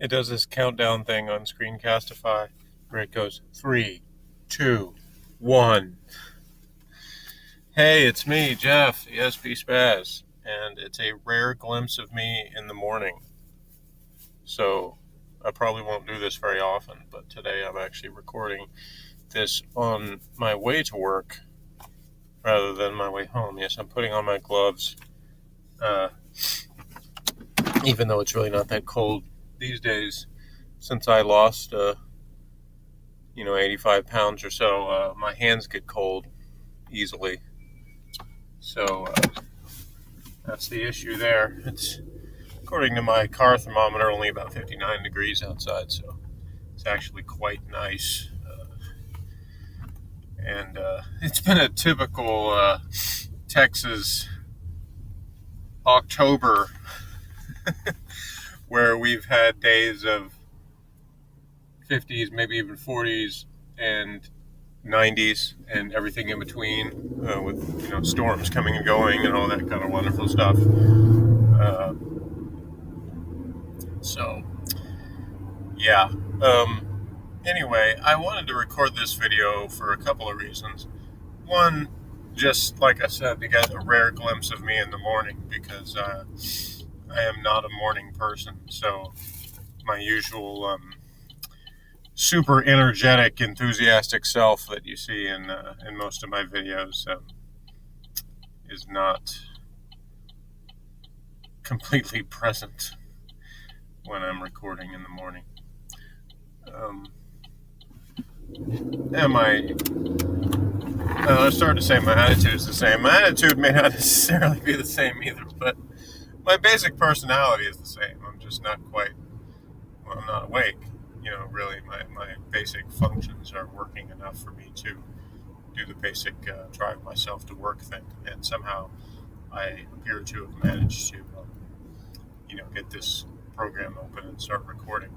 It does this countdown thing on Screencastify where it goes 3, 2, 1. Hey, it's me, Jeff, ESP Spaz, and it's a rare glimpse of me in the morning. So I probably won't do this very often, but today I'm actually recording this on my way to work rather than my way home. Yes, I'm putting on my gloves, even though it's really not that cold these days. Since I lost 85 pounds or so, my hands get cold easily. So that's the issue there. It's, according to my car thermometer, only about 59 degrees outside, so it's actually quite nice. And it's been a typical Texas October where we've had days of 50s, maybe even 40s, and 90s, and everything in between, with storms coming and going and all that kind of wonderful stuff. So, yeah. Anyway, I wanted to record this video for a couple of reasons. One, just like I said, to get a rare glimpse of me in the morning, because I am not a morning person. So my usual super energetic, enthusiastic self that you see in most of my videos is not completely present when I'm recording in the morning. I started to say my attitude is the same. My attitude may not necessarily be the same either, but my basic personality is the same. I'm just not quite, I'm not awake. Really, my basic functions are working enough for me to do the basic drive myself to work thing. And somehow I appear to have managed to, get this program open and start recording.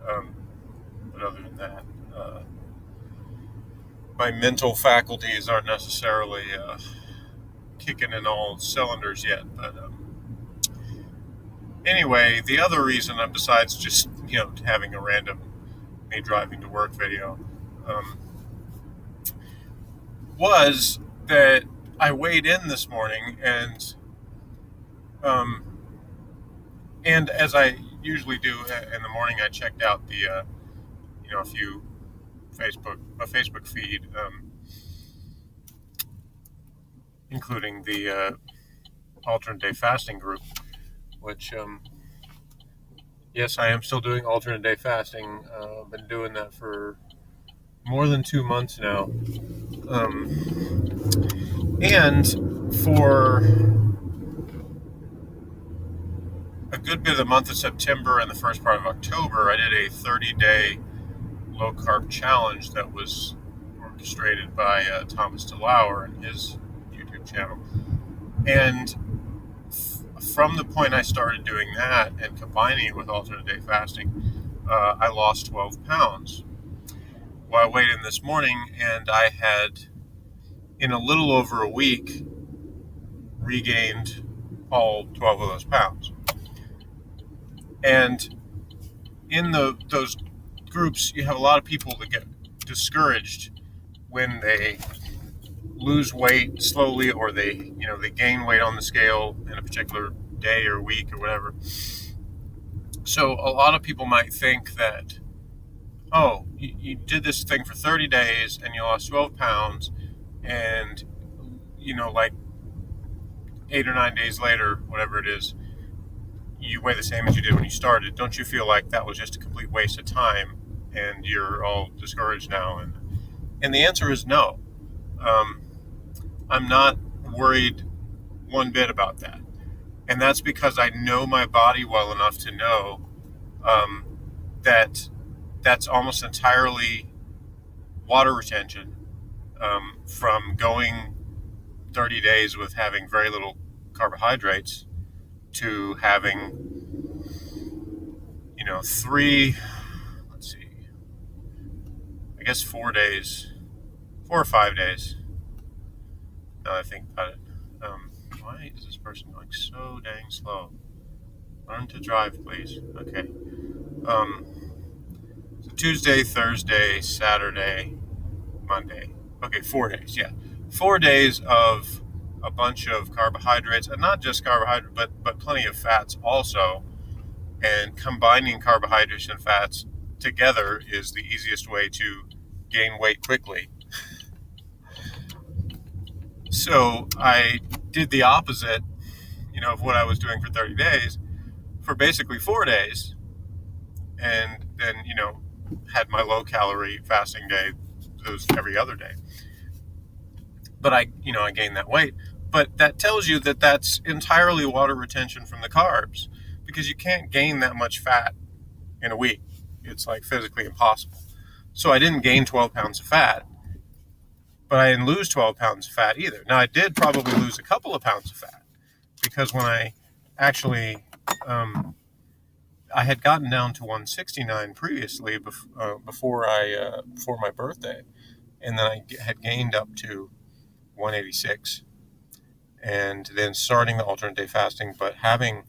But other than that, my mental faculties aren't necessarily kicking in all cylinders yet. But anyway, the other reason, besides just having a random me driving to work video, was that I weighed in this morning, and as I usually do in the morning, I checked out the a few Facebook feed, including the alternate day fasting group, which yes, I am still doing alternate day fasting. I've been doing that for more than 2 months now, and for a good bit of the month of September and the first part of October, I did a 30-day low carb challenge that was orchestrated by Thomas DeLauer and his YouTube channel. And from the point I started doing that and combining it with alternate day fasting, I lost 12 pounds. Well, I weighed in this morning, and I had, in a little over a week, regained all 12 of those pounds. And in those groups, you have a lot of people that get discouraged when they lose weight slowly, or they gain weight on the scale in a particular day or week or whatever. So a lot of people might think that, oh, you did this thing for 30 days and you lost 12 pounds, and like 8 or 9 days later, whatever it is, you weigh the same as you did when you started. Don't you feel like that was just a complete waste of time and you're all discouraged now? And the answer is no. I'm not worried one bit about that. And that's because I know my body well enough to know that that's almost entirely water retention, from going 30 days with having very little carbohydrates to having, 4 days, 4 or 5 days. Now I think about it. Why is this person going so dang slow? Learn to drive, please. Okay. Um, so Tuesday, Thursday, Saturday, Monday. Okay, 4 days. Yeah, 4 days of a bunch of carbohydrates, and not just carbohydrates, but plenty of fats also. And combining carbohydrates and fats together is the easiest way to gain weight quickly. So I did the opposite, of what I was doing for 30 days for basically 4 days, and then had my low calorie fasting day. Those every other day. But I gained that weight. But that tells you that that's entirely water retention from the carbs, because you can't gain that much fat in a week. It's like physically impossible. So I didn't gain 12 pounds of fat, but I didn't lose 12 pounds of fat either. Now I did probably lose a couple of pounds of fat, because when I actually, I had gotten down to 169 previously before my birthday, and then I had gained up to 186, and then starting the alternate day fasting, but having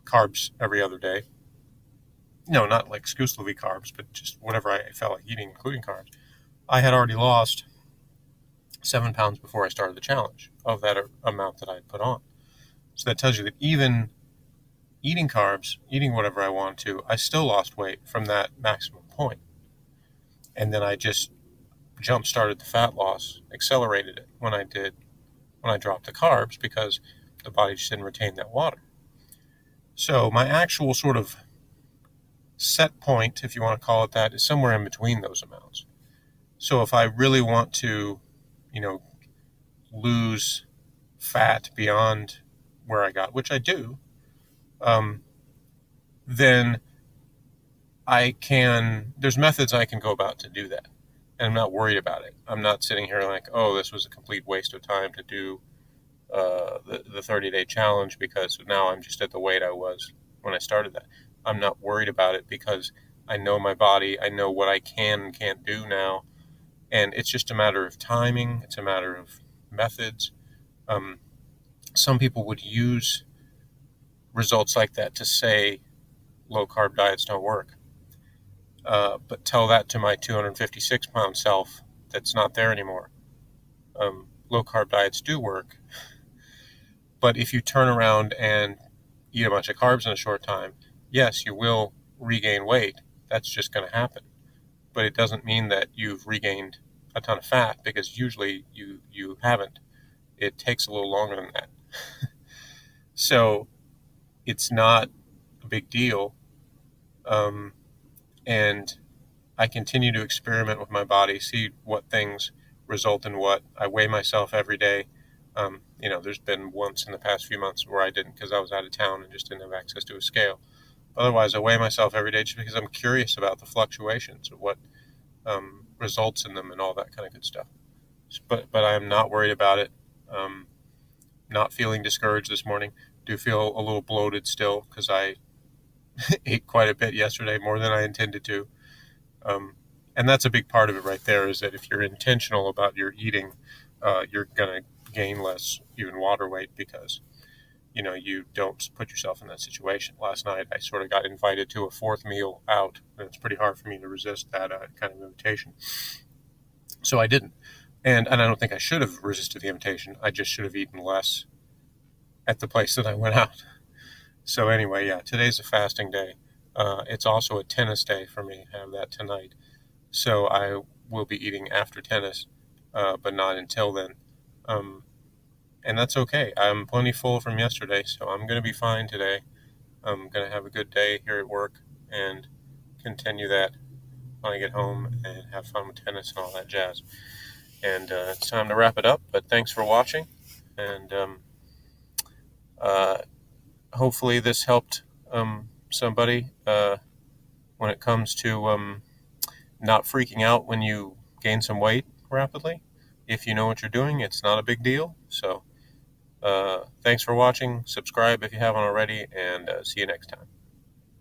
carbs every other day. No, not like exclusively carbs, but just whatever I felt like eating, including carbs. I had already lost 7 pounds before I started the challenge of that amount that I had put on. So that tells you that even eating carbs, eating whatever I want to, I still lost weight from that maximum point. And then I just jump started the fat loss, accelerated it when I dropped the carbs, because the body just didn't retain that water. So my actual sort of set point, if you want to call it that, is somewhere in between those amounts. So if I really want to, lose fat beyond where I got, which I do, then there's methods I can go about to do that. And I'm not worried about it. I'm not sitting here like, oh, this was a complete waste of time to do the 30-day challenge, because now I'm just at the weight I was when I started that. I'm not worried about it, because I know my body. I know what I can and can't do now. And it's just a matter of timing. It's a matter of methods. Some people would use results like that to say low-carb diets don't work. But tell that to my 256-pound self that's not there anymore. Low-carb diets do work. But if you turn around and eat a bunch of carbs in a short time, yes, you will regain weight. That's just going to happen. But it doesn't mean that you've regained a ton of fat, because usually you haven't. It takes a little longer than that. So it's not a big deal. And I continue to experiment with my body, see what things result in what. I weigh myself every day. There's been once in the past few months where I didn't, because I was out of town and just didn't have access to a scale. Otherwise, I weigh myself every day just because I'm curious about the fluctuations, of what results in them, and all that kind of good stuff. But I am not worried about it. Not feeling discouraged this morning. Do feel a little bloated still, because I ate quite a bit yesterday, more than I intended to. And that's a big part of it right there, is that if you're intentional about your eating, you're going to gain less even water weight, because you don't put yourself in that situation. Last night I sort of got invited to a fourth meal out, and it's pretty hard for me to resist that kind of invitation. So I didn't, and I don't think I should have resisted the invitation. I just should have eaten less at the place that I went out. So anyway, yeah, today's a fasting day. It's also a tennis day for me. I have that tonight. So I will be eating after tennis, but not until then. And that's okay. I'm plenty full from yesterday, so I'm going to be fine today. I'm going to have a good day here at work and continue that when I get home and have fun with tennis and all that jazz. And it's time to wrap it up, but thanks for watching. And hopefully this helped somebody when it comes to not freaking out when you gain some weight rapidly. If you know what you're doing, it's not a big deal. So thanks for watching. Subscribe if you haven't already, and see you next time.